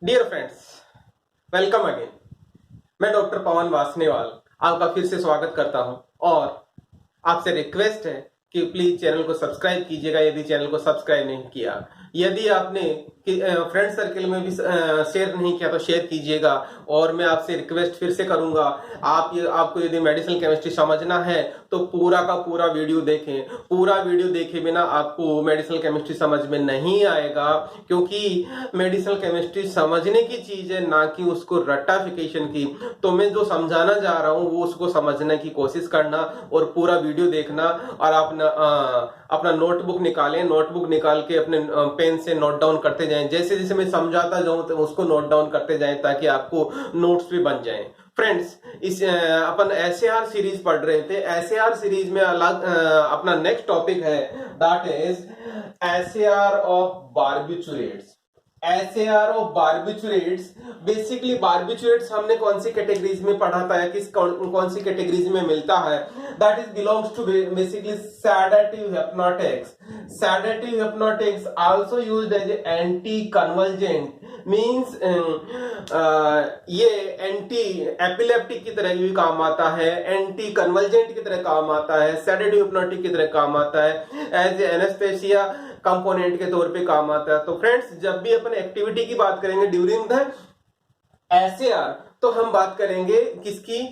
Dear friends, welcome again. मैं doctor Pawan Vasnewal आपका फिर से स्वागत करता हूं और आपसे रिक्वेस्ट है कि प्लीज चैनल को सब्सक्राइब कीजिएगा यदि चैनल को सब्सक्राइब नहीं किया। यदि आपने फ्रेंड सर्कल में भी शेयर नहीं किया तो शेयर कीजिएगा। और मैं आपसे रिक्वेस्ट फिर से करूंगा, आपको यदि मेडिसिनल केमिस्ट्री समझना है तो पूरा का पूरा वीडियो देखें। पूरा वीडियो देखे बिना आपको मेडिसिनल केमिस्ट्री समझ में नहीं आएगा, क्योंकि मेडिसिनल केमिस्ट्री समझने की चीज है, ना कि उसको रट्टाफिकेशन की। तो मैं जो समझाना जा रहा हूं वो उसको समझने की कोशिश करना और पूरा वीडियो देखना। और अपना नोटबुक निकालें, नोटबुक निकाल के अपने पेन से नोट डाउन करते जाएं। जैसे जैसे मैं समझाता जाऊं तो उसको नोट डाउन करते जाएं ताकि आपको नोट्स भी बन जाएं। फ्रेंड्स, इस अपन एसएआर सीरीज पढ़ रहे थे। एसएआर सीरीज में अलग अपना नेक्स्ट टॉपिक है, that is SAR of barbiturates. SAR of barbiturates, basically barbiturates हमने कौन सी कैटेगरीज में पढ़ा था, कौन सी कैटेगरीज में मिलता है। That is belongs to basically sedative hypnotics. Sedative hypnotics also used as anti convergent, means ये एंटी एपिलेप्टिक की तरह भी काम आता है, एंटी कन्वर्जेंट की तरह काम आता है, सेडेटिव हिप्नोटिक की तरह काम आता है, एज एनेस्थेसिया कंपोनेंट के तौर पे काम आता है। तो फ्रेंड्स, जब भी अपन एक्टिविटी की बात करेंगे ड्यूरिंग द एसएआर तो हम बात करेंगे किसकी,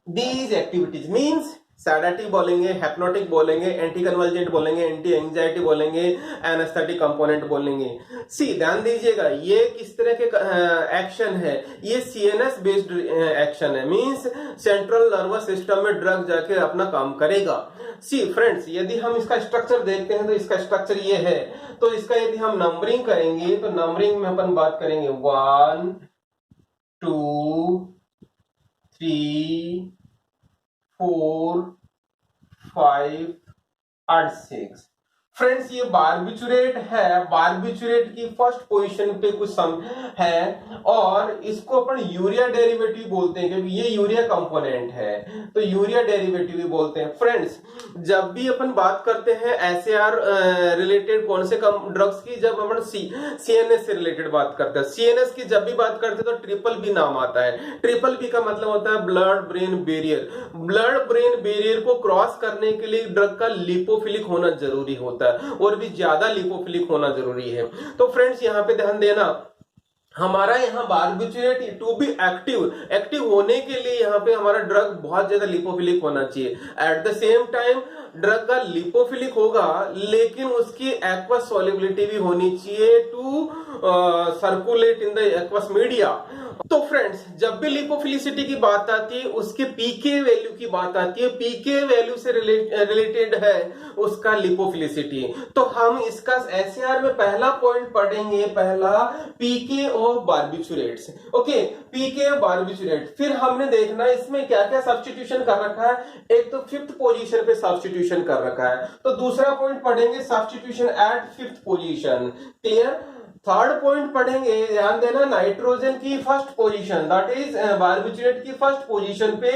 दीज एक्टिविटीज मींस सेडेटिव बोलेंगे, हिप्नोटिक बोलेंगे, एंटी कन्वर्जेंट बोलेंगे, एंटी एंजाइटी बोलेंगे, एनेस्थेटिक कंपोनेंट बोलेंगे। सी ध्यान दीजिएगा, ये किस तरह के एक्शन है, ये सीएनएस बेस्ड एक्शन है, मींस सेंट्रल नर्वस सिस्टम में ड्रग जाके अपना काम करेगा। सी फ्रेंड्स, यदि हम इसका स्ट्रक्चर देखते हैं तो इसका स्ट्रक्चर ये है। तो इसका यदि हम नंबरिंग करेंगे तो नंबरिंग में अपन बात करेंगे 1 2 3 4 5 और 6। फ्रेंड्स, ये बार्बिचुरेट है। बार्बिचुरेट की फर्स्ट पोजीशन पे कुछ सम है और इसको अपन यूरिया डेरिवेटिव बोलते हैं, क्योंकि ये यूरिया कंपोनेंट है तो यूरिया डेरिवेटिव भी बोलते हैं। फ्रेंड्स, जब भी अपन बात करते हैं एसएआर रिलेटेड कौन से ड्रग्स की, जब अपन सीएनएस से रिलेटेड बात करते हैं, सीएनएस की जब भी बात करते हैं तो ट्रिपल बी नाम आता है। ट्रिपल बी का मतलब होता है blood brain barrier. Blood brain barrier को क्रॉस करने के लिए ड्रग का लिपोफिलिक होना जरूरी होता है और भी ज्यादा लिपोफिलिक होना जरूरी है। तो फ्रेंड्स, यहां पे ध्यान देना, हमारा यहाँ बार्बिचुरेट टू बी एक्टिव होने के लिए यहाँ पे हमारा ड्रग बहुत ज्यादा लिपोफिलिक होना चाहिए। At the same time drug का लिपोफिलिक होगा लेकिन उसकी एक्वस सॉल्युबिलिटी भी होनी चाहिए to circulate in the aqueous media. तो फ्रेंड्स, जब भी लिपोफिलिसिटी की बात आती है उसके पीके वैल्यू की बात आती है, पीके वैल्यू से रिलेटेड है उसका लिपोफिलिसिटी। तो हम इसका एसएआर में पहला पॉइंट पढ़ेंगे, पहला pK of barbiturates. Okay, pK of barbiturate. फिर हमने देखना इसमें क्या क्या सब्स्टिट्यूशन कर रखा है। एक तो 5th पोजीशन पे सब्स्टिट्यूशन कर रखा है, तो दूसरा पॉइंट पढ़ेंगे substitution at 5th position. Clear. Third point पढ़ेंगे, ध्यान देना, नाइट्रोजन की first position, that is barbiturate की फर्स्ट पोजीशन पे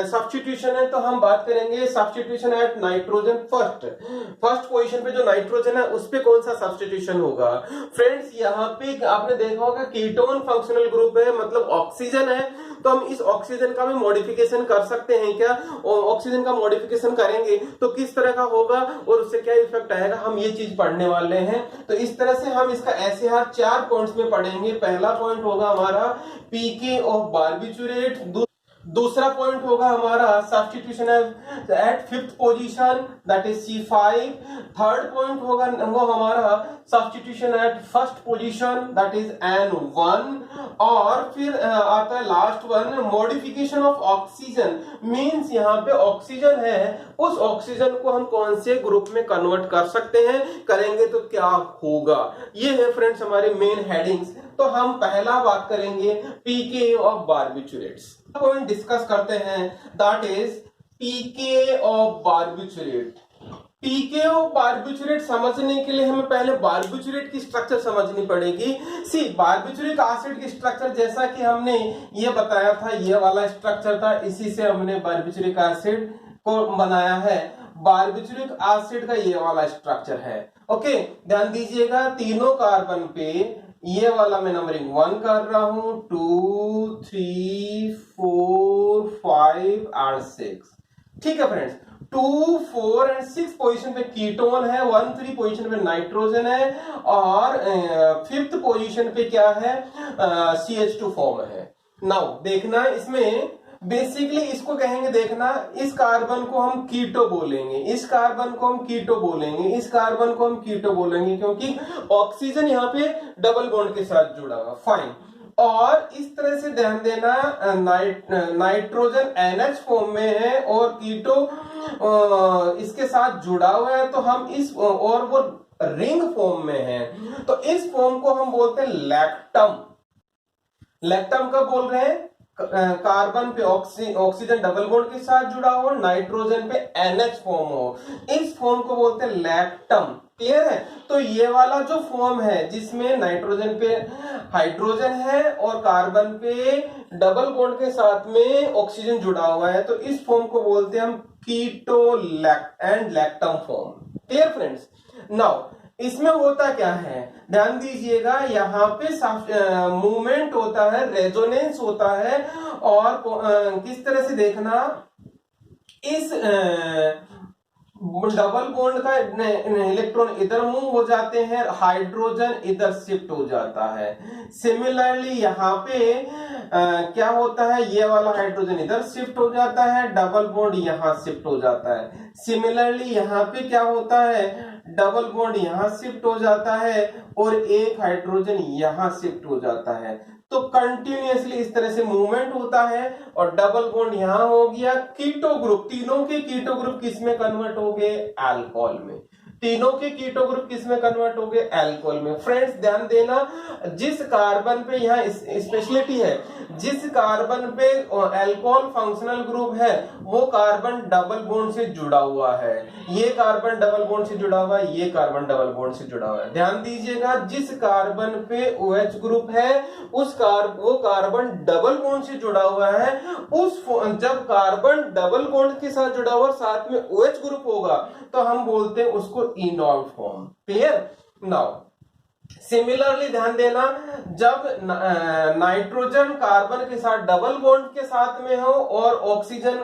सब्स्टिट्यूशन है, तो हम बात करेंगे substitution at nitrogen first position पे जो नाइट्रोजन है उस पे कौन सा सब्स्टिट्यूशन होगा। फ्रेंड्स, यहाँ पे आपने देखा होगा कीटोन फंक्शनल ग्रुप है, मतलब ऑक्सीजन है, तो हम इस ऑक्सीजन का भी मॉडिफिकेशन कर सकते हैं क्या। ऑक्सीजन का मॉडिफिकेशन करेंगे तो किस तरह का होगा और उससे क्या इफेक्ट आएगा, हम ये चीज पढ़ने वाले हैं। तो इस तरह से हम इसका एसएआर 4 पॉइंट्स में पढ़ेंगे। पहला पॉइंट होगा हमारा पीके ऑफ बार्बिचुरेट, दूसरा पॉइंट होगा हमारा substitution at 5th position, that is C5। Third point होगा वो हमारा substitution at first position, that is N1। और फिर आता है last one, modification of oxygen, means यहाँ पे ऑक्सीजन है, उस ऑक्सीजन को हम कौन से ग्रुप में कन्वर्ट कर सकते हैं, करेंगे तो क्या होगा। ये है फ्रेंड्स हमारे मेन हेडिंग्स। तो हम पहला बात करेंगे pK of barbiturates. Point discuss करते हैं, that is pK of barbiturate. PK of barbiturate समझने के लिए हमें पहले बार्बिचुरेट की स्ट्रक्चर समझनी पड़ेगी। सी बार्बिचुरिक एसिड की स्ट्रक्चर जैसा कि हमने ये बताया था, ये वाला स्ट्रक्चर था, इसी से हमने बार्बिचुरिक एसिड को बनाया है। बार्बिचुरिक एसिड का ये वाला स्ट्रक्चर है। ओके, ध्यान दीजिएगा तीनों कार्बन पे ये वाला मैं नंबरिंग 1 कर रहा हूं, 2 3 4 5 और 6। ठीक है फ्रेंड्स, 2 4 एंड 6 पोजीशन पे कीटोन है, 1 3 पोजीशन पे नाइट्रोजन है और 5th पोजीशन पे क्या है, CH2 फॉर्म है। नाउ देखना इसमें बेसिकली इसको कहेंगे, देखना इस कार्बन को हम कीटो बोलेंगे, इस कार्बन को हम कीटो बोलेंगे, इस कार्बन को हम कीटो बोलेंगे, क्योंकि ऑक्सीजन यहाँ पे डबल बॉन्ड के साथ जुड़ा हुआ। फाइन, और इस तरह से ध्यान देना, नाइट्रोजन NH फॉर्म में है और कीटो इसके साथ जुड़ा हुआ है, तो हम इस और वो रिंग फॉर्म में है, तो इस फॉर्म को हम बोलते हैं लैक्टम। लैक्टम का बोल रहे हैं, कार्बन पे ऑक्सीजन डबल बॉन्ड के साथ जुड़ा हो, नाइट्रोजन पे NH फॉर्म हो, इस फॉर्म को बोलते हैं लैक्टम। क्लियर है? तो ये वाला जो फॉर्म है जिसमें नाइट्रोजन पे हाइड्रोजन है और कार्बन पे डबल बॉन्ड के साथ में ऑक्सीजन जुड़ा हुआ है, तो इस फॉर्म को बोलते हैं हम keto and lactam form. Clear friends? Now इसमें होता क्या है, ध्यान दीजिएगा, यहाँ पे मूवमेंट होता है, रेजोनेंस होता है, और किस तरह से देखना, इस डबल बॉन्ड का इलेक्ट्रॉन इधर मूव हो जाते हैं, हाइड्रोजन इधर शिफ्ट हो जाता है। सिमिलरली यहाँ पे क्या होता है, ये वाला हाइड्रोजन इधर शिफ्ट हो जाता है, डबल बॉन्ड यहाँ शिफ्ट हो जाता है। सिमिलरली यहाँ पे क्या होता है, डबल बॉन्ड यहाँ शिफ्ट हो जाता है और एक हाइड्रोजन यहाँ शिफ्ट हो जाता है। तो कंटिन्यूअसली इस तरह से मूवमेंट होता है और डबल बॉन्ड यहां हो गया, कीटो ग्रुप, तीनों के कीटो ग्रुप किस में कन्वर्ट हो गए, अल्कोहल में। तीनों के कीटो ग्रुप किस में कन्वर्ट हो गए, अल्कोहल में। फ्रेंड्स ध्यान देना, जिस कार्बन पे यहाँ स्पेशलिटी है, जिस कार्बन पे अल्कोहल फंक्शनल ग्रुप है वो कार्बन डबल बॉन्ड से जुड़ा हुआ है, ये कार्बन डबल बॉन्ड से जुड़ा हुआ है, ये कार्बन डबल बॉन्ड से जुड़ा हुआ है। ध्यान दीजिएगा, जिस कार्बन पे OH ग्रुप है वो कार्बन डबल बॉन्ड से जुड़ा हुआ है, जब कार्बन डबल बॉन्ड के साथ जुड़ा हुआ साथ में OH ग्रुप होगा तो हम बोलते हैं उसको इनॉल फॉर्म। क्लियर? नाउ सिमिलरली ध्यान देना, जब नाइट्रोजन कार्बन के साथ डबल बॉन्ड के साथ में हो और ऑक्सीजन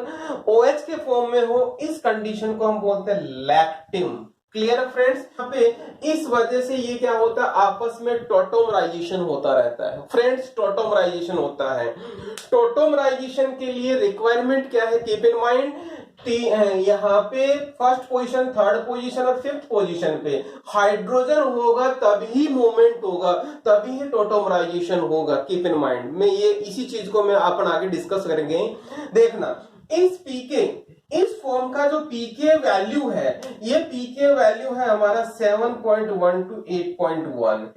OH के फॉर्म में हो, इस कंडीशन को हम बोलते हैं लैक्टिम। Clear friends? यहाँ पे इस वजह से ये क्या होता है, आपस में टोटोमराइजेशन होता रहता है। फ्रेंड्स टोटोमराइजेशन होता है, टोटोमराइजेशन के लिए रिक्वायरमेंट क्या है, कीप इन माइंड, यहाँ पे फर्स्ट पोजीशन, थर्ड पोजीशन और 5th पोजीशन पे हाइड्रोजन होगा तभी मूवमेंट होगा, तभी ही टोटोमराइजेशन होगा। कीप इन माइंड, मैं ये इसी चीज को मैं अपन आगे डिस्कस करेंगे। देखना, इस पीके, इस फॉर्म का जो पीके वैल्यू है, ये पीके वैल्यू है हमारा 7.1 to 8.1।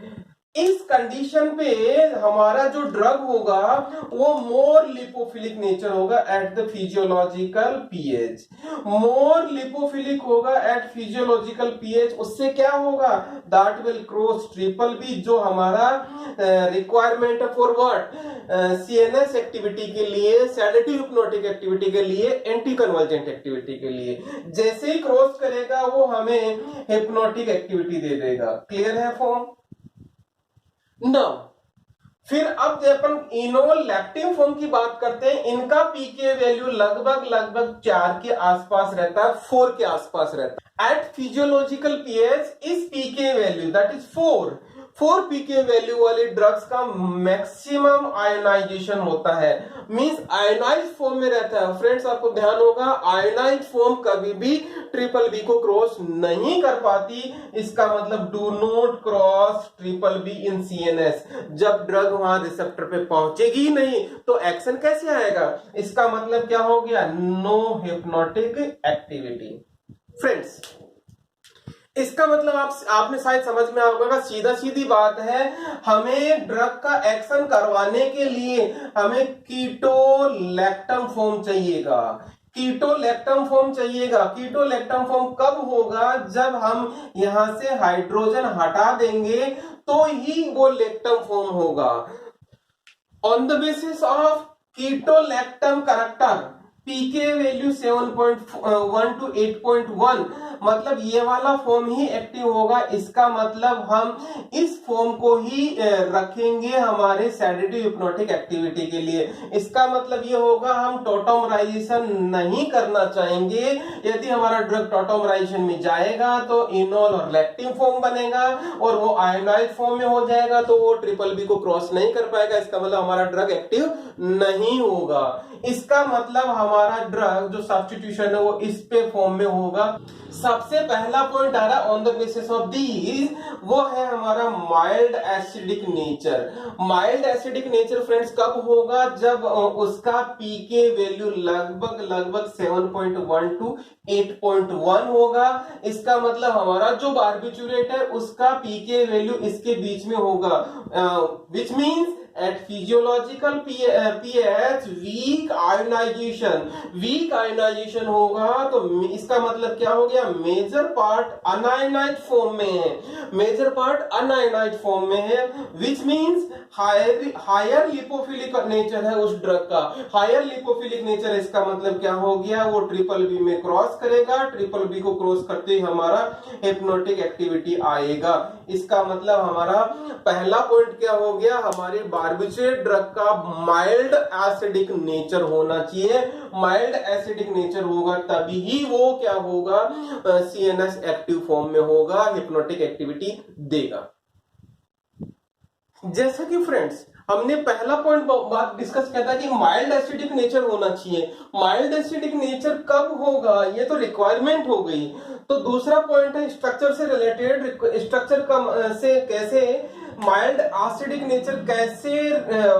इस कंडीशन पे हमारा जो ड्रग होगा वो मोर लिपोफिलिक नेचर होगा at the physiological pH, more lipophilic होगा एट फिजियोलॉजिकल पीएच। उससे क्या होगा, that will cross triple B, जो हमारा रिक्वायरमेंट है फॉर व्हाट, CNS एक्टिविटी के लिए, सेडेटिव हिप्नोटिक एक्टिविटी के लिए, एंटी कन्वर्जेंट एक्टिविटी के लिए। जैसे ही क्रॉस करेगा वो हमें हिप्नोटिक एक्टिविटी दे देगा। क्लियर है फॉर्म? नो, फिर अब जब अपन इनोल लैक्टिन फॉर्म की बात करते हैं, इनका पीके वैल्यू लगभग 4 के आसपास रहता है, 4 के आसपास रहता है। Eight physiological pH is pK value that is 4 pK value वाले ड्रग्स का मैक्सिमम आयोनाइजेशन होता है, मींस आयोनाइज फॉर्म में रहता है। फ्रेंड्स आपको ध्यान होगा, आयोनाइज फॉर्म कभी भी ट्रिपल बी को क्रॉस नहीं कर पाती। इसका मतलब do not cross triple be in CNS। जब ड्रग वहां रिसेप्टर पे पहुंचेगी नहीं तो एक्शन कैसे आएगा, इसका मतलब क्या हो गया, नो हिप्नोटिक एक्टिविटी। फ्रेंड्स इसका मतलब आपने शायद समझ में आ होगा, सीधा सीधी बात है, हमें ड्रग का एक्शन करवाने के लिए हमें कीटोलैक्टम फॉर्म चाहिएगा, कीटोलैक्टम फॉर्म चाहिएगा। कीटोलैक्टम फॉर्म कब होगा, जब हम यहां से हाइड्रोजन हटा देंगे तो ही वो लैक्टम फॉर्म होगा। On the basis of ketolactam character, pK value 7.1 to 8.1, मतलब ये वाला फॉर्म ही एक्टिव होगा। इसका मतलब हम इस फॉर्म को ही रखेंगे हमारे सेडेटिव हिप्नोटिक एक्टिविटी के लिए। इसका मतलब ये होगा हम टोटोमराइजेशन नहीं करना चाहेंगे। यदि हमारा ड्रग टोटोमराइजेशन में जाएगा तो इनोल और लैक्टिन फॉर्म बनेगा और वो आयोनाइज फॉर्म में हो जाएगा, तो वो ट्रिपल बी को क्रॉस नहीं कर पाएगा। इसका मतलब हमारा ड्रग एक्टिव नहीं होगा। इसका मतलब हमारा ड्रग जो सब्स्टिट्यूशन है वो इस पे फॉर्म में होगा। सबसे पहला पॉइंट आ रहा on the basis of these, वो है हमारा mild acidic nature. Mild acidic nature friends कब होगा? जब उसका पीके वैल्यू लगभग 7.1 टू 8.1 होगा। इसका मतलब हमारा जो बार्बिचुरेट है उसका पीके वैल्यू इसके बीच में होगा, which means at physiological pH weak ionization होगा। तो इसका मतलब क्या हो गया? मेजर पार्ट अनायनाइज फॉर्म में है, मेजर पार्ट अनायनाइज फॉर्म में है, which means higher lipophilic nature है उस ड्रग का। हायर लिपोफिलिक नेचर, इसका मतलब क्या हो गया? वो ट्रिपल बी में क्रॉस करेगा। ट्रिपल बी को क्रॉस करते ही हमारा हिप्नोटिक एक्टिविटी आएगा। इसका मतलब हमारा पहला पॉइंट क्या हो गया? हमारे बार्बिचुरेट ड्रग का माइल्ड एसिडिक नेचर होना चाहिए। माइल्ड एसिडिक नेचर होगा तभी ही वो क्या होगा? सीएनएस एक्टिव फॉर्म में होगा, हिप्नोटिक एक्टिविटी देगा। जैसा कि फ्रेंड्स हमने पहला पॉइंट बात डिस्कस किया था कि माइल्ड एसिडिक नेचर होना चाहिए। माइल्ड एसिडिक नेचर कब होगा? ये तो रिक्वायरमेंट हो गई। तो दूसरा पॉइंट है स्ट्रक्चर से रिलेटेड। स्ट्रक्चर से कैसे माइल्ड एसिडिक नेचर कैसे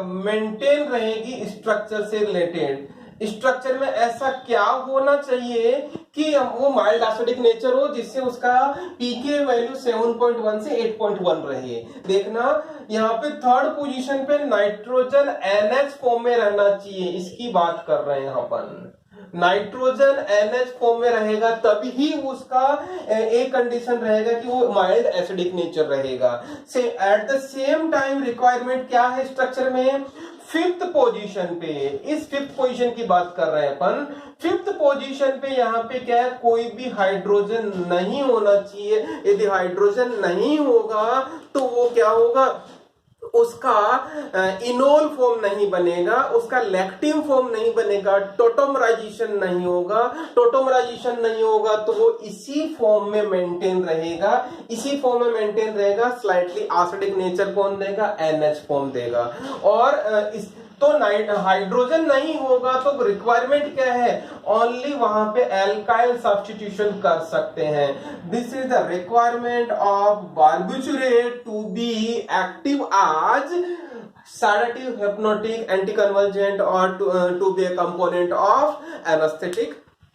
मेंटेन रहेगी? स्ट्रक्चर से रिलेटेड स्ट्रक्चर में ऐसा क्या होना चाहिए कि वो माइल्ड एसिडिक नेचर हो जिससे उसका पीके वैल्यू 7.1 से 8.1 रहे। देखना यहाँ पे थर्ड पोजीशन पे नाइट्रोजन NH फॉर्म में रहना चाहिए, इसकी बात कर रहे हैं अपन। नाइट्रोजन NH फॉर्म में रहेगा तभी ही उसका एक कंडीशन रहेगा कि वो माइल्ड एसिडिक नेचर रहेगा। से eight the same time requirement क्या है स्ट्रक्चर में? फिफ्थ पोजीशन पे, इस फिफ्थ पोजीशन की बात कर रहे हैं अपन। फिफ्थ पोजीशन पे यहाँ पे क्या है? कोई भी हाइड्रोजन नहीं होना चाहिए। यदि हाइड्रोजन नहीं होगा तो वो क्या होगा? उसका इनोल फॉर्म नहीं बनेगा, उसका लैक्टिन फॉर्म नहीं बनेगा, टोटोमराइजेशन नहीं होगा। टोटोमराइजेशन नहीं होगा तो वो इसी फॉर्म में मेंटेन रहेगा, इसी फॉर्म में मेंटेन रहेगा। स्लाइटली एसिडिक नेचर कौन देगा? NH फॉर्म देगा। और इस तो हाइड्रोजन नहीं होगा तो रिक्वायरमेंट क्या है? ओनली वहां पे एल्काइल सब्स्टिट्यूशन कर सकते हैं। This is the requirement of barbiturate to be active as sedative, hypnotic, anticonvulsant और to be a component of anesthetic.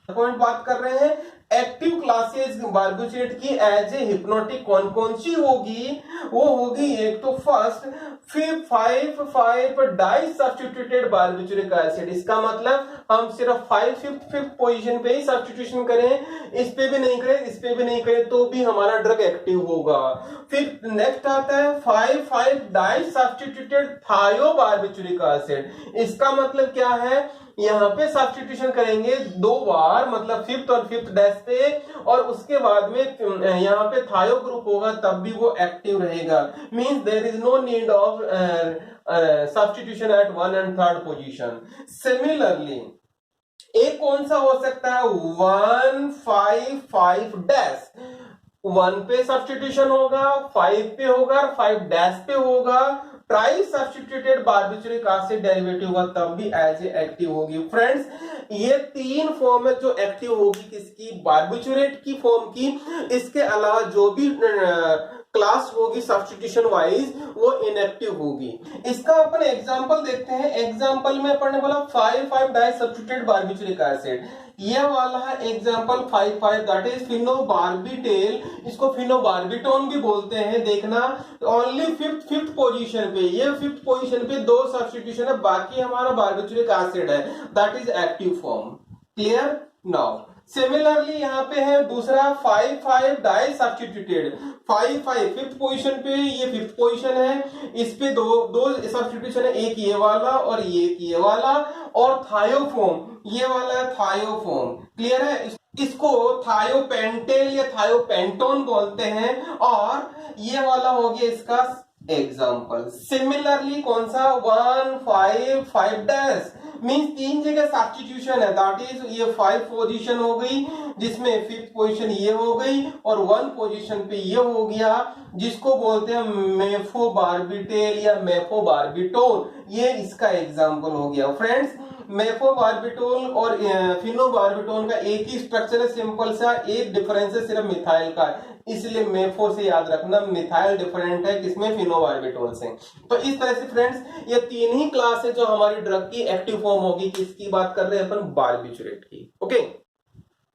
Point बात कर रहे हैं एक्टिव क्लासेस बार्बिचुरेट की एज ए हिप्नोटिक कौन कौन सी होगी? वो होगी एक तो first 5,5 disubstituted barbituric acid. इसका मतलब हम सिर्फ 5th पोजीशन पे ही सब्स्टिट्यूशन करें, इस पे भी नहीं करें, इस पे भी नहीं करें तो भी हमारा ड्रग एक्टिव होगा। फिर नेक्स्ट आता है 5,5 डाई सब्स्टिट्यूटेड थायो बार्बिचुरिक एसिड। इसका मतलब क्या है? यहाँ पे सब्स्टिट्यूशन करेंगे 2 बार, मतलब 5th और 5th डैश पे, और उसके बाद में यहाँ पे थायो ग्रुप होगा तब भी वो एक्टिव रहेगा। Means there is no need of substitution at 1 and 3rd position. Similarly एक कौन सा हो सकता है? 1,5,5 डैश। 1 पे सब्स्टिट्यूशन होगा, 5 पे होगा, 5 डैश पे होगा। Try substituted barbituric acid derivative होगा तब भी एज ए एक्टिव होगी। फ्रेंड्स ये 3 फॉर्म है जो एक्टिव होगी किसकी? बार्बिचुरेट की फॉर्म की। इसके अलावा जो भी क्लास होगी सब्स्टिट्यूशन वाइज वो इनएक्टिव होगी। इसका अपन एग्जांपल देखते हैं। एग्जांपल में अपन ने बोला 5,5 डाई सब्स्टिट्यूटेड बार्बिचुरिक एसिड। ये वाला है एग्जांपल 5,5 दैट इज फिनोबार्बिटेल, इसको फिनोबार्बिटोन भी बोलते हैं। देखना ओनली 5th पोजीशन पे, ये 5th पोजीशन पे 2 सब्स्टिट्यूशन है, बाकी हमारा बार्बिचुरिक एसिड है that is active form. Clear? Now similarly यहाँ पे है दूसरा 5,5 डाई सब्स्टिट्यूटेड। 5,5 5th पोजीशन पे, ये 5th पोजीशन है, इस पे दो सब्स्टिट्यूशन है, एक ये वाला और एक ये वाला। और थायोफोम, ये वाला है थायोफोम। क्लियर है? इसको थायोपेंटेल या थायोपेंटोन बोलते हैं, और ये वाला हो गया इसका एग्जाम्पल। सिमिलरली कौन सा 1 5 5 डैश मीन्स 3 जगह सब्स्टिट्यूशन है, दैट इज ये 5 पोजीशन हो गई, जिसमें 5th पोजीशन ये हो गई और 1 पोजीशन पे ये हो गया, जिसको बोलते हैं मेफोबार्बिटेल या मेफोबार्बिटोल। ये इसका एग्जाम्पल हो गया फ्रेंड्स। मेफोबार्बिटोल और फिनोबार्बिटोल का एक ही स्ट्रक्चर है, सिंपल सा, एक डिफरेंस है सिर्फ मिथाइल का, इसलिए मेफो से याद रखना, मिथाइल डिफरेंट है किसमें, फिनोबार्बिटोल से। तो इस तरह से फ्रेंड्स ये 3 ही क्लास है जो हमारी ड्रग की एक्टिव फॉर्म होगी। किसकी बात कर रहे हैं अपन, बारबिचुरेट की। ओके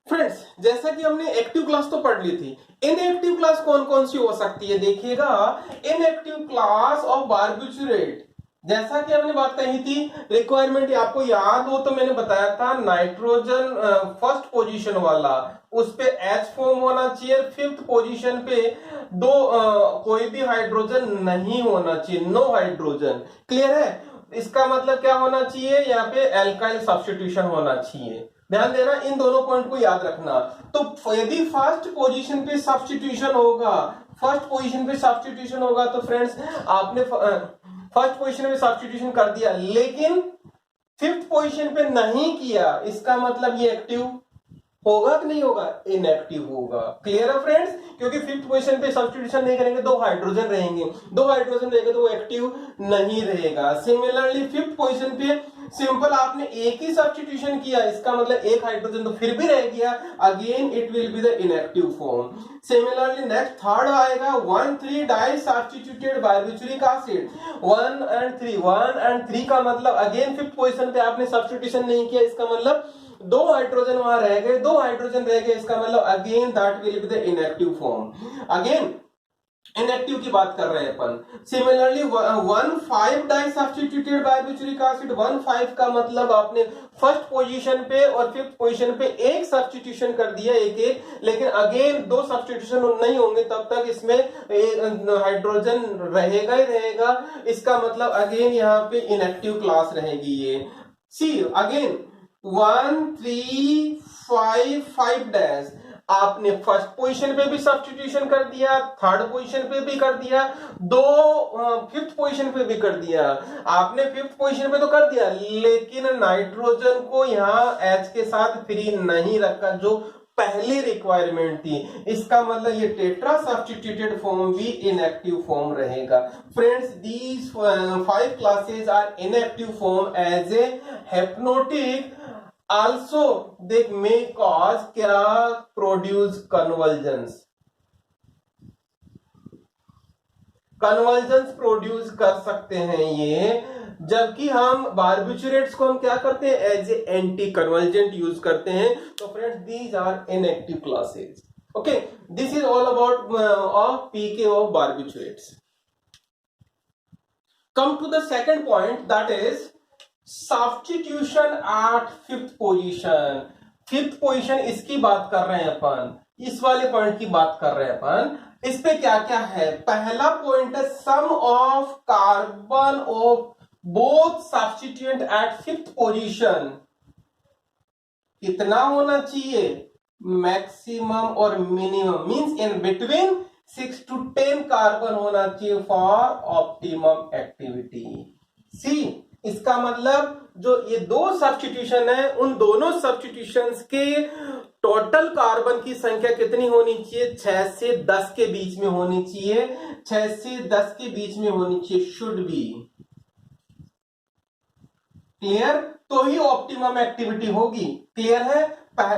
फ्रेंड्स, जैसा कि हमने एक्टिव क्लास तो पढ़ ली थी, इनएक्टिव क्लास कौन कौन सी हो सकती है देखिएगा। इनएक्टिव क्लास ऑफ बारबिचुरेट, जैसा कि हमने बात कही थी, रिक्वायरमेंट आपको याद हो तो मैंने बताया था, नाइट्रोजन फर्स्ट पोजीशन वाला, उस पे H फॉर्म होना चाहिए, 5th पोजीशन पे कोई भी हाइड्रोजन नहीं होना चाहिए, नो हाइड्रोजन। क्लियर है? इसका मतलब क्या होना चाहिए, यहाँ पे एल्काइल सब्स्टिट्यूशन होना चाहिए। ध्यान देना, इन दोनों पॉइंट को याद रखना। तो यदि फर्स्ट पोजीशन पे सब्स्टिट्यूशन होगा, फर्स्ट पोजीशन पे सब्स्टिट्यूशन होगा तो फ्रेंड्स आपने फर्स्ट पोजीशन पे सब्स्टिट्यूशन कर दिया, लेकिन 5th पोजीशन पे नहीं किया, इसका मतलब ये एक्टिव होगा कि नहीं होगा, इनएक्टिव होगा। क्लियर है फ्रेंड्स? क्योंकि 5th पोजीशन पे सब्स्टिट्यूशन नहीं करेंगे, 2 हाइड्रोजन रहेंगे, 2 हाइड्रोजन रहेंगे तो वो एक्टिव नहीं रहेगा। सिमिलरली 5th पोजीशन पे सिंपल आपने एक ही सब्स्टिट्यूशन किया, इसका मतलब एक हाइड्रोजन तो फिर भी रह गया, again it will be the inactive form. Similarly next third आएगा 1,3 डाई सब्स्टिट्यूटेड बारबिचुरिक एसिड, 1 and 3 का मतलब अगेन 5th पोजीशन पे आपने सब्स्टिट्यूशन नहीं किया, इसका मतलब 2 हाइड्रोजन वहां रह गए, 2 हाइड्रोजन रह गए, इसका मतलब again that will be the inactive form. Again inactive की बात कर रहे हैं अपन। सिमिलरली 1,5 डाई सब्स्टिट्यूटेड बारबिचुरिक एसिड, 1,5 का मतलब आपने फर्स्ट पोजीशन पे और 5th पोजीशन पे एक सब्स्टिट्यूशन कर दिया, एक, लेकिन अगेन 2 सब्स्टिट्यूशन नहीं होंगे तब तक इसमें हाइड्रोजन रहेगा ही रहेगा, इसका मतलब अगेन यहाँ पे इनएक्टिव क्लास रहेगी ये। सी अगेन 1 3 5 5 डैश, आपने फर्स्ट पोजीशन पे भी सब्स्टिट्यूशन कर दिया, थर्ड पोजीशन पे भी कर दिया, 5th पोजीशन पे भी कर दिया। आपने 5th पोजीशन पे तो कर दिया, लेकिन नाइट्रोजन को यहाँ H के साथ फ्री नहीं रखा जो पहली रिक्वायरमेंट थी, इसका मतलब ये टेट्रा सब्स्टिट्यूटेड फॉर्म भी इनएक्टिव फॉर्म रहेगा। Friends, these 5 classes are inactive form as a hypnotic. Also they may cause क्या, produce convulsions प्रोड्यूस कर सकते हैं ये, जबकि हम बारबिचुरेट्स को हम क्या करते हैं, as a anti convergent use करते हैं। तो friends these are inactive classes. Okay, this is all about pK of barbiturates. Come to the second point, that is substitution at 5th position. 5th position इसकी बात कर रहे हैं अपन, इस वाले पॉइंट की बात कर रहे हैं अपन। इस पे क्या क्या है, पहला पॉइंट है sum of carbon of both substituent at 5th position कितना होना चाहिए, मैक्सिमम और minimum, means in between 6 to 10 carbon होना चाहिए फॉर ऑप्टिमम एक्टिविटी। सी इसका मतलब जो ये 2 सब्स्टिट्यूशन है, उन दोनों सब्स्टिट्यूशंस के टोटल कार्बन की संख्या कितनी होनी चाहिए, 6 से 10 के बीच में होनी चाहिए, 6 से 10 के बीच में होनी चाहिए, शुड बी। क्लियर? तो ही ऑप्टिमम एक्टिविटी होगी। क्लियर है?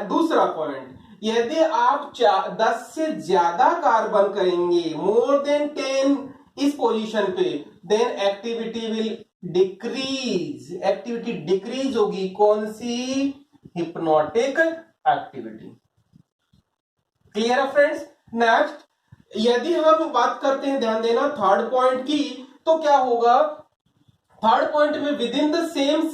दूसरा पॉइंट, यदि आप 10 से ज्यादा कार्बन करेंगे, मोर देन 10 इस पोजीशन पे, then activity will decrease, activity decrease होगी। कौन सी? Hypnotic activity. क्लियर है फ्रेंड्स? नेक्स्ट, यदि हम बात करते हैं, ध्यान देना, थर्ड पॉइंट की, तो क्या होगा, थर्ड पॉइंट में with in the same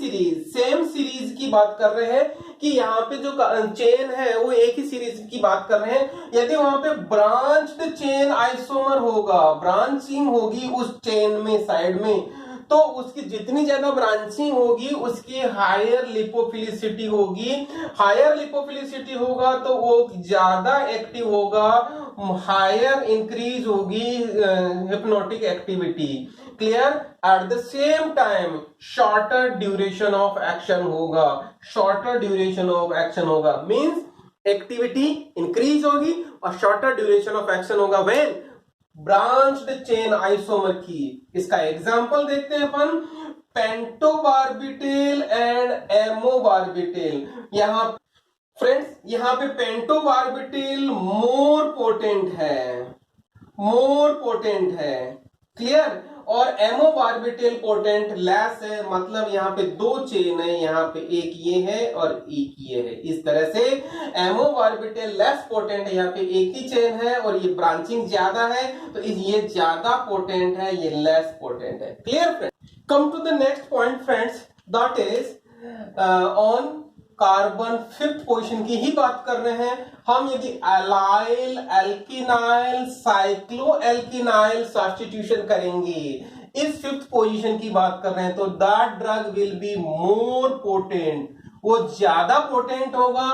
series की बात कर रहे हैं कि यहाँ पे जो चेन है वो एक ही सीरीज की बात कर रहे हैं। यदि वहां पे ब्रांच्ड चेन आइसोमर होगा, ब्रांचिंग होगी उस चेन में साइड में, तो उसकी जितनी ज्यादा ब्रांचिंग होगी उसकी हायर लिपोफिलिसिटी होगी, हायर लिपोफिलिसिटी होगा तो वो ज्यादा एक्टिव होगा, हायर इंक्रीज होगी hypnotic activity. Clear? Eight the same time shorter duration of action होगा, शॉर्टर ड्यूरेशन ऑफ एक्शन होगा, मींस एक्टिविटी इंक्रीज होगी और शॉर्टर ड्यूरेशन ऑफ एक्शन होगा व्हेन ब्रांच्ड चेन आइसोमर की। इसका एग्जांपल देखते हैं अपन, पेंटोबार्बिटेल एंड एमोबार्बिटेल। यहां फ्रेंड्स, यहां पे पेंटोबार्बिटेल मोर पोटेंट है, मोर पोटेंट है। क्लियर? और एमोबार्बिटेल पोटेंट लेस है, मतलब यहाँ पे दो चेन है, यहाँ पे एक ये है और एक ये है। इस तरह से एमोबार्बिटेल लेस पोटेंट है, यहाँ पे एक ही चेन है और ये ब्रांचिंग ज्यादा है, तो ये ज्यादा पोटेंट है, ये लेस पोटेंट है। Clear friends? Come to the next point friends, that is on carbon, fifth position की ही बात कर रहे हैं हम। यदि allyl, alkenyl, cyclo alkenyl substitution करेंगे, इस फिफ्थ पोजीशन की बात कर रहे हैं, तो that drug will be more potent, वो ज्यादा पोटेंट होगा।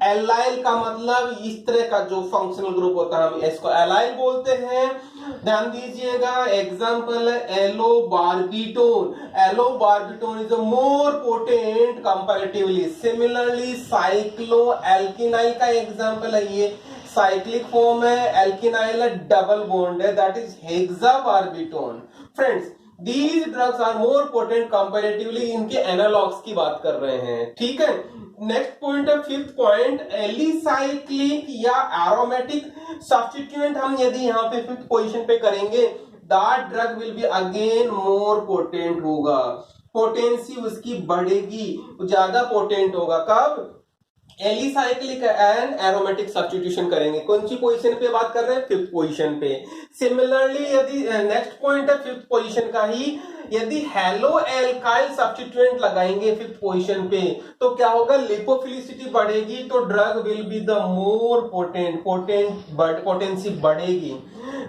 एलाइल का मतलब इस तरह का जो फंक्शनल ग्रुप होता है, हम इसको एलाइल बोलते हैं। ध्यान दीजिएगा, एग्जांपल है allobarbitone, allobarbitone is a more potent comparatively. Similarly cyclo alkenyl का एग्जांपल है, ये साइक्लिक फॉर्म है, एल्किनाइल है, डबल बॉन्ड है, that is hexabarbitone. Friends, these drugs are more potent comparatively, इनके एनालॉग्स की बात कर रहे हैं। ठीक है, नेक्स्ट पॉइंट है फिफ्थ पॉइंट, एलिसाइक्लिक या एरोमेटिक सब्स्टिट्यूएंट हम यदि यहाँ पे फिफ्थ पोजीशन पे करेंगे, that drug will be again more potent होगा, पोटेंसी उसकी बढ़ेगी, ज्यादा पोटेंट होगा। कब? एलिसाइक्लिक एंड एरोमेटिक सब्स्टिट्यूशन करेंगे। कौन सी पोजीशन पे बात कर रहे हैं? फिफ्थ पोजीशन पे। सिमिलरली यदि नेक्स्ट पॉइंट है फिफ्थ पोजीशन का ही, यदि हेलो एल्काइल सब्स्टिट्यूएंट लगाएंगे फिफ्थ पोजीशन पे, तो क्या होगा? लिपोफिलिसिटी बढ़ेगी, तो drug will be the more potent, potency बढ़ेगी।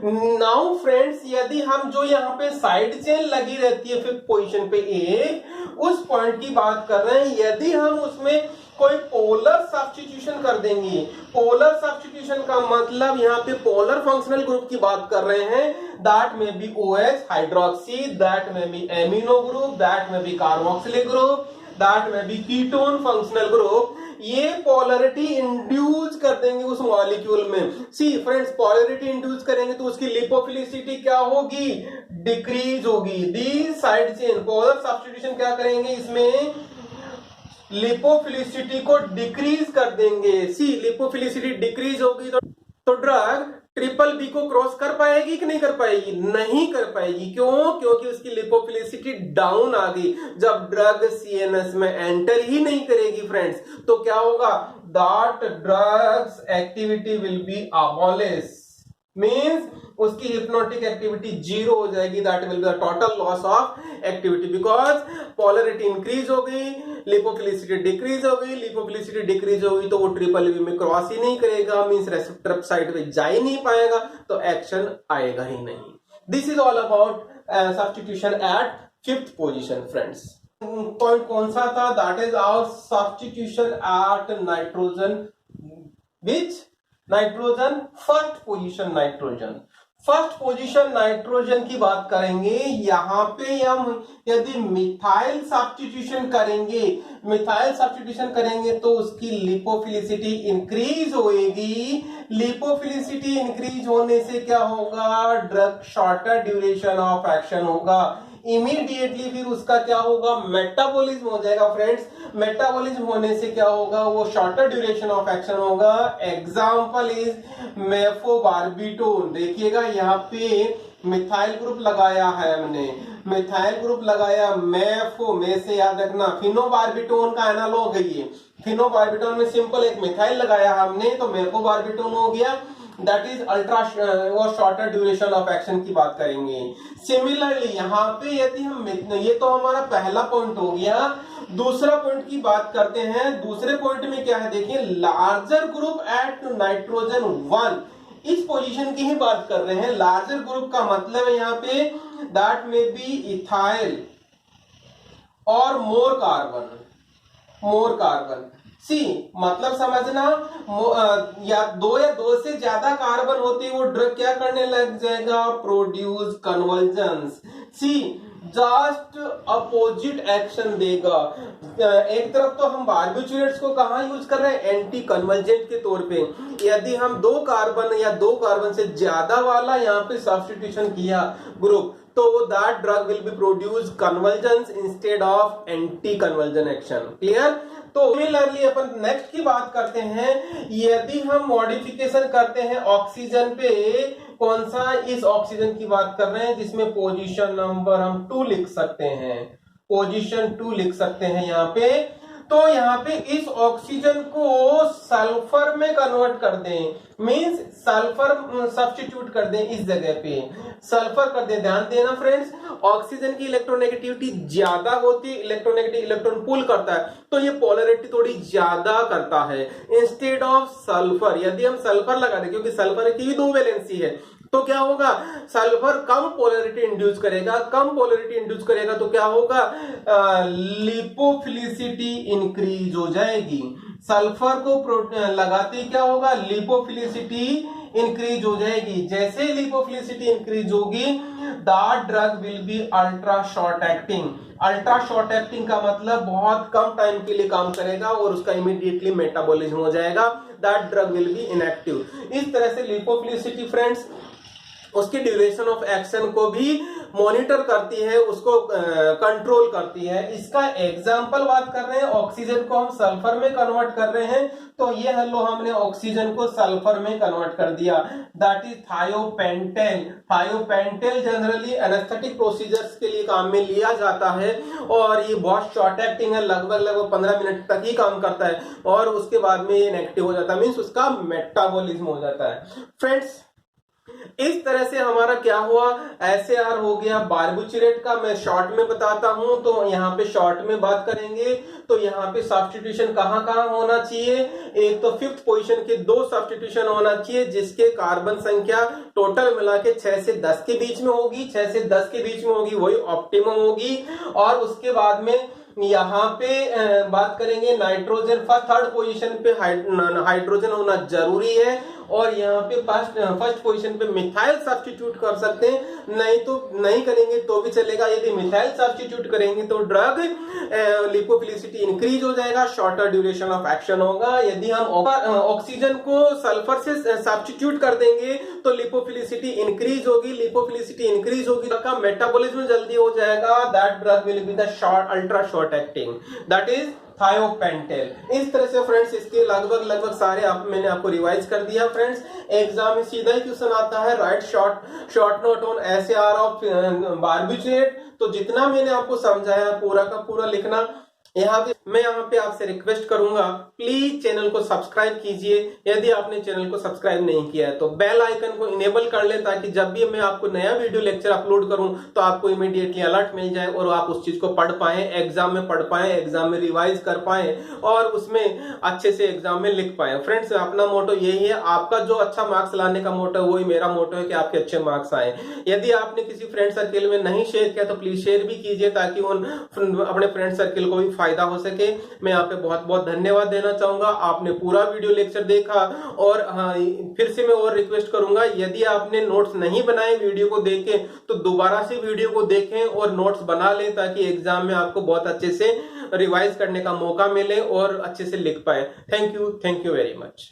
नाउ फ्रेंड्स, यदि हम जो यहाँ पे साइड चेन लगी रहती है फिफ्थ पोजीशन पे एक, उस पॉइंट की बात कर रहे हैं, यदि हम उसमें कोई पोलर सब्स्टिट्यूशन कर देंगे, पोलर सब्स्टिट्यूशन का मतलब यहाँ पे पोलर फंक्शनल ग्रुप की बात कर रहे हैं, दैट में बी OH हाइड्रोक्सी, दैट में बी एमिनो ग्रुप, दैट में बी कार्बोक्सिलिक ग्रुप, दैट में बी कीटोन फंक्शनल ग्रुप, ये पोलरिटी इंड्यूस कर देंगे उस मॉलिक्यूल में। सी फ्रेंड्स, पोलरिटी इंड्यूस करेंगे तो उसकी लिपोफिलिसिटी क्या होगी? डिक्रीज होगी। दी साइड चेन पोलर सब्स्टिट्यूशन क्या करेंगे? इसमें लिपोफिलिसिटी को डिक्रीज कर देंगे। सी लिपोफिलिसिटी डिक्रीज होगी तो ड्रग ट्रिपल बी को क्रॉस कर पाएगी कि नहीं कर पाएगी? नहीं कर पाएगी। क्यों? क्योंकि उसकी लिपोफिलिसिटी डाउन आ गई। जब ड्रग सीएनएस में एंटर ही नहीं करेगी फ्रेंड्स, तो क्या होगा? That drugs activity will be abolish, means उसकी हिप्नोटिक एक्टिविटी जीरो हो जाएगी। That will be total loss of activity, because polarity increase हो गई, लिपोफिलिसिटी डिक्रीज हो गई। लिपोफिलिसिटी डिक्रीज होगी तो वो ट्रिपल बी में क्रॉस ही नहीं करेगा, मींस रेसेप्टर साइड पे जा ही नहीं पाएगा, तो एक्शन आएगा ही नहीं। This is all about substitution at fifth position friends. Point कौन सा था? That is our substitution at nitrogen, which nitrogen, first position nitrogen. First position nitrogen की बात करेंगे, यहां पे हम यदि मिथाइल सब्स्टिट्यूशन करेंगे, मिथाइल सब्स्टिट्यूशन करेंगे तो उसकी लिपोफिलिसिटी इंक्रीज होएगी। लिपोफिलिसिटी इंक्रीज होने से क्या होगा? Drug shorter duration of action होगा। इमीडिएटली फिर उसका क्या होगा? मेटाबॉलिज्म हो जाएगा फ्रेंड्स। मेटाबॉलिज्म होने से क्या होगा? वो शॉर्टर ड्यूरेशन ऑफ एक्शन होगा। Example is mephobarbitone. देखिएगा यहाँ पे मिथाइल ग्रुप लगाया है हमने, मिथाइल ग्रुप लगाया, मेफो में से याद रखना फिनोबार्बिटोन का एनालॉग है ये। फिनोबार्बिटोन में सिंपल एक मिथाइल लगाया हमने तो मेफोबार्बिटोन हो गया। दैट इज अल्ट्रा और शॉर्टर ड्यूरेशन ऑफ एक्शन की बात करेंगे। सिमिलरली यहाँ पे यदि हम, ये तो हमारा पहला पॉइंट हो गया। दूसरा पॉइंट की बात करते हैं। दूसरे पॉइंट में क्या है देखिए, लार्जर ग्रुप एट नाइट्रोजन 1, इस पोजीशन की ही बात कर रहे हैं। लार्जर ग्रुप का मतलब है यहाँ पे दैट मे बी इथाइल और मोर कार्बन। सी मतलब समझना, या दो से ज्यादा कार्बन होती है वो ड्रग क्या करने लग जाएगा, प्रोड्यूस कन्वर्जेंस। सी जस्ट अपोजिट एक्शन देगा। एक तरफ तो हम बार्बिट्यूरेट्स को कहाँ यूज कर रहे हैं, एंटी कन्वर्जेंट के तौर पे। यदि हम दो कार्बन से ज्यादा वाला यहाँ पे सब्स्टिट्यूशन किया ग्रुप, तो that drug will B produce convergence instead of anti conversion action. Clear. तो सिमिलरली अपन नेक्स्ट की बात करते हैं, यदि हम मॉडिफिकेशन करते हैं ऑक्सीजन पे, कौन सा, इस ऑक्सीजन की बात कर रहे हैं जिसमें पोजीशन नंबर हम 2 लिख सकते हैं, पोजीशन 2 लिख सकते हैं यहाँ पे। तो यहाँ पे इस ऑक्सीजन को सल्फर में कन्वर्ट कर दें, मींस सल्फर सब्स्टिट्यूट कर दें, इस जगह पे सल्फर कर दें। ध्यान देना फ्रेंड्स, ऑक्सीजन की इलेक्ट्रोनेगेटिविटी ज्यादा होती है, इलेक्ट्रोनेगेटिव इलेक्ट्रॉन पुल करता है, तो ये पोलैरिटी थोड़ी ज्यादा करता है इंस्टेड ऑफ सल्फर। यदि हम सल्फर लगा दें, क्योंकि सल्फर की भी 2 वैलेंसी है, तो क्या होगा, सल्फर कम पोलैरिटी इंड्यूस करेगा, तो क्या होगा, लिपोफिलिसिटी इंक्रीज हो जाएगी। सल्फर को लगाते ही क्या होगा, लिपोफिलिसिटी इंक्रीज हो जाएगी। जैसे लिपोफिलिसिटी इंक्रीज होगी, that drug will B ultra short acting. Ultra short acting का मतलब बहुत कम टाइम के लिए काम करेगा और उसका इमीडिएटली मेटाबॉलिज्म हो जाएगा, that drug will B inactive. इस तरह से लिपोफिलिसिटी फ्रेंड्स उसकी ड्यूरेशन ऑफ एक्शन को भी मॉनिटर करती है, उसको कंट्रोल करती है। इसका एग्जांपल बात कर रहे हैं, ऑक्सीजन को हम सल्फर में कन्वर्ट कर रहे हैं, तो ये हेलो हमने ऑक्सीजन को सल्फर में कन्वर्ट कर दिया, that is thiopental. Thiopental generally anaesthetic procedures के लिए काम में लिया जाता है और ये बहुत शॉर्ट एक्टिंग है, लगभग 15 मिनट तक ही काम करता है और उसके बाद में ये इनएक्टिव हो जाता है, मीन्स उसका मेटाबॉलिज्म हो जाता है। फ्रेंड्स इस तरह से हमारा क्या हुआ, SAR हो गया बार्बिट्यूरेट का। मैं शॉर्ट में बताता हूं, तो यहाँ पे शॉर्ट में बात करेंगे। तो यहाँ पे सब्स्टिट्यूशन कहाँ कहाँ होना चाहिए, एक तो 5th पोजीशन के 2 सब्स्टिट्यूशन होना चाहिए जिसके कार्बन संख्या टोटल मिला के 6 से 10 के बीच में होगी, 6 से 10 के बीच में होगी, वही ऑप्टिमम होगी। और उसके बाद में यहाँ पे बात करेंगे नाइट्रोजन, 3rd पोजीशन पे हाइड्रोजन होना जरूरी है और यहाँ पे फर्स्ट पोजीशन पे मिथाइल सब्स्टिट्यूट कर सकते हैं, नहीं तो नहीं करेंगे तो भी चलेगा। यदि मिथाइल सब्स्टिट्यूट करेंगे तो ड्रग लिपोफिलिसिटी इंक्रीज हो जाएगा, शॉर्टर ड्यूरेशन ऑफ एक्शन होगा। यदि हम ऑक्सीजन को सल्फर से सब्स्टिट्यूट कर देंगे तो लिपोफिलिसिटी इंक्रीज होगी, का मेटाबॉलिज्म जल्दी हो जाएगा, that drug will be the ultra short acting, that is thiopental. इस तरह से फ्रेंड्स इसके लगभग सारे मैंने आपको रिवाइज कर दिया। फ्रेंड्स एग्जाम में सीधा ही क्वेश्चन आता है, right short note on SAR of barbiturate. तो जितना मैंने आपको समझाया पूरा का पूरा लिखना। मैं यहाँ पे आपसे रिक्वेस्ट करूंगा, प्लीज चैनल को सब्सक्राइब कीजिए। यदि आपने चैनल को सब्सक्राइब नहीं किया है तो बेल आइकन को इनेबल कर ले, ताकि जब भी मैं आपको नया वीडियो लेक्चर अपलोड करूं तो आपको इमीडिएटली अलर्ट मिल जाए और आप उस चीज को पढ़ पाए, एग्जाम में पढ़ पाए, एग्जाम में रिवाइज कर पाए और उसमें अच्छे से एग्जाम में लिख पाए। फ्रेंड्स अपना मोटो यही है, आपका जो अच्छा मार्क्स लाने का मोटो है वही मेरा मोटो है कि आपके अच्छे मार्क्स आए। यदि आपने किसी फ्रेंड सर्किल में नहीं शेयर किया तो प्लीज शेयर भी कीजिए, ताकि उन अपने फ्रेंड सर्किल को भी फायदा हो सके। मैं यहाँ पे बहुत बहुत धन्यवाद देना चाहूंगा, आपने पूरा वीडियो लेक्चर देखा। और फिर से मैं और रिक्वेस्ट करूंगा, यदि आपने नोट्स नहीं बनाए वीडियो को देखें तो दोबारा से वीडियो को देखें और नोट्स बना लें, ताकि एग्जाम में आपको बहुत अच्छे से रिवाइज करने का मौका मिले और अच्छे से लिख पाए। Thank you very much.